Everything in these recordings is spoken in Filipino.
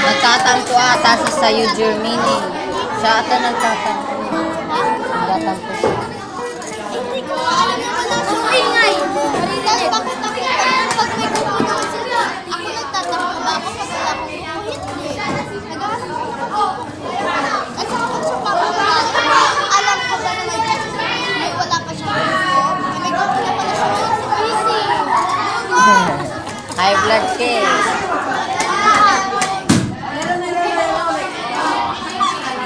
Nagtatampo ata siya sa Germany. Siya ata nagtatampo. Nagtatampo siya. Hindi ko alam yung ingay. Dahil bakit ako pag may kukunin sila, ako nagtatanong ba ako pag wala akong kukunin? Naghahanap ako. At saka kung sa pamamalaan, alam ko ba naman may wala pa siya may kukunin pala siya si busy. High blood case.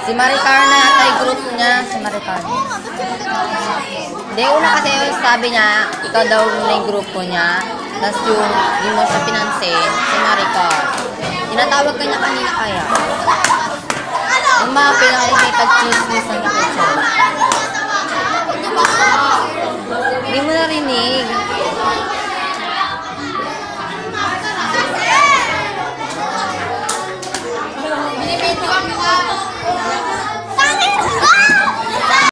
Si Maricar na yata yung group niya. Si Maricar. Hindi, una kasi sabi niya, ikaw daw na yung grupo niya. Tapos yung hindi mo siya pinansin, si Maricar. Tinatawag ka niya kanina kaya. Yung mga pinakikita chismis na nakita.